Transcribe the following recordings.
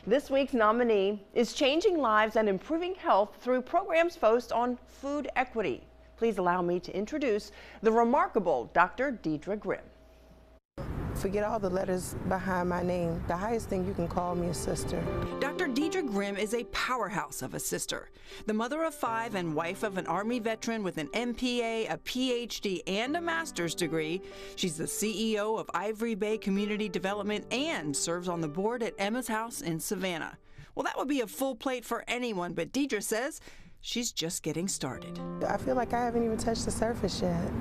This week's nominee is changing lives and improving health through programs focused on food equity. Please allow me to introduce the remarkable Dr. Diedre Grimm. Forget all the letters behind my name. The highest thing you can call me is sister. Dr. Diedre Grimm is a powerhouse of a sister. The mother of 5 and wife of an Army veteran with an MPA, a PhD, and a master's degree. She's the CEO of Ivory Bay Community Development and serves on the board at Emma's House in Savannah. Well, that would be a full plate for anyone, but Diedre says she's just getting started. I feel like I haven't even touched the surface yet.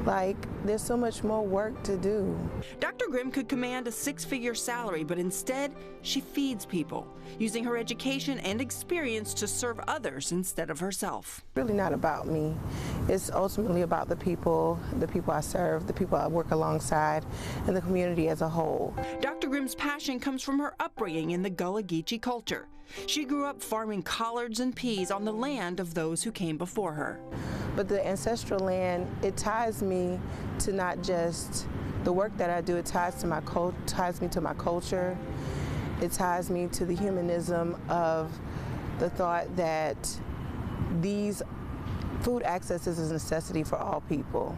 Like, there's so much more work to do. Dr. Grimm could command a 6-figure salary, but instead, she feeds people, using her education and experience to serve others instead of herself. Really not about me. It's ultimately about the people I serve, the people I work alongside, and the community as a whole. Dr. Grimm's passion comes from her upbringing in the Gullah Geechee culture. She grew up farming collards and peas on the land of those who came before her. But the ancestral land, it ties me to not just the work that I do, it ties me to my culture. It ties me to the humanism of the thought that these food access is a necessity for all people.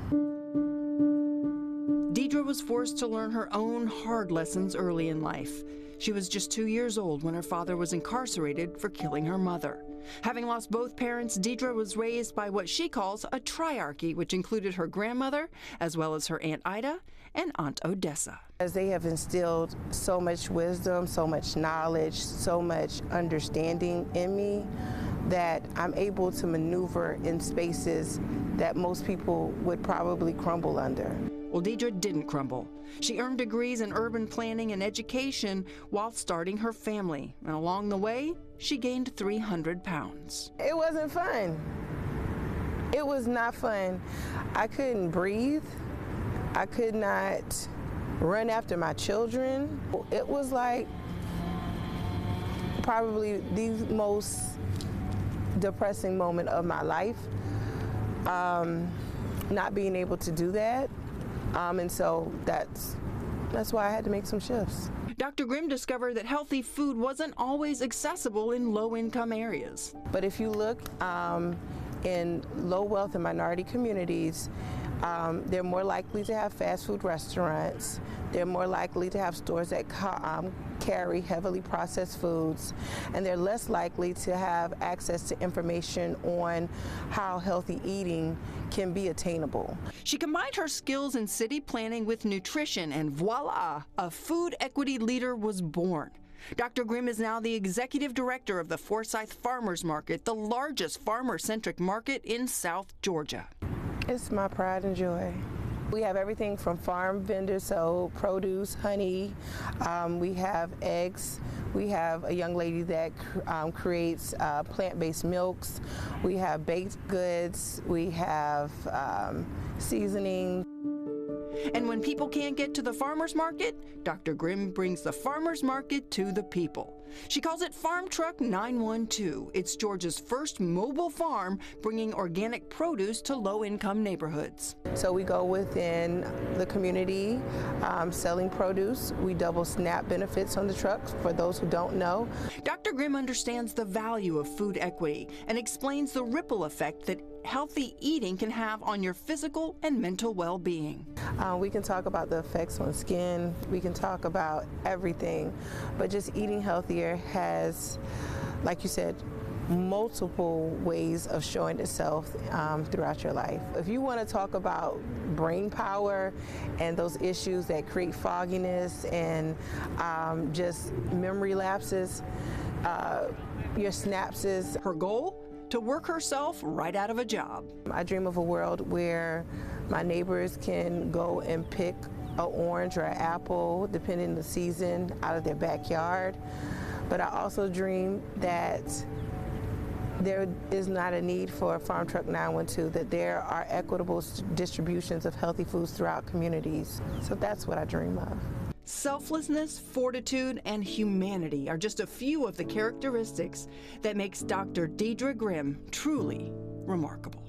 Diedre was forced to learn her own hard lessons early in life. She was just 2 years old when her father was incarcerated for killing her mother. Having lost both parents, Diedre was raised by what she calls a triarchy, which included her grandmother, as well as her Aunt Ida and Aunt Odessa. As they have instilled so much wisdom, so much knowledge, so much understanding in me, that I'm able to maneuver in spaces that most people would probably crumble under. Well, Diedre didn't crumble. She earned degrees in urban planning and education while starting her family. And along the way, she gained 300 pounds. It wasn't fun. It was not fun. I couldn't breathe. I could not run after my children. It was like probably the most depressing moment of my life, not being able to do that. And so that's why I had to make some shifts. Dr. Grimm discovered that healthy food wasn't always accessible in low-income areas. But if you look in low-wealth and minority communities, they're more likely to have fast food restaurants. They're more likely to have stores that carry heavily processed foods, and they're less likely to have access to information on how healthy eating can be attainable. She combined her skills in city planning with nutrition, and voila, a food equity leader was born. Dr. Grimm is now the executive director of the Forsyth Farmers Market, the largest farmer-centric market in South Georgia. It's my pride and joy. We have everything from farm vendors, so produce, honey, we have eggs, we have a young lady that creates plant-based milks, we have baked goods, we have seasoning. And when people can't get to the farmer's market, Dr. Grimm brings the farmer's market to the people. She calls it Farm Truck 912. It's Georgia's first mobile farm bringing organic produce to low-income neighborhoods. So we go within the community selling produce. We double SNAP benefits on the trucks for those who don't know. Dr. Grimm understands the value of food equity and explains the ripple effect that healthy eating can have on your physical and mental well-being. We can talk about the effects on skin. We can talk about everything, but just eating healthier has, like you said, multiple ways of showing itself throughout your life. If you want to talk about brain power and those issues that create fogginess and just memory lapses, your synapses. Her goal? To work herself right out of a job. I dream of a world where my neighbors can go and pick an orange or an apple, depending on the season, out of their backyard. But I also dream that there is not a need for a Farm Truck 912, that there are equitable distributions of healthy foods throughout communities. So that's what I dream of. Selflessness, fortitude, and humanity are just a few of the characteristics that makes Dr. Diedre Grimm truly remarkable.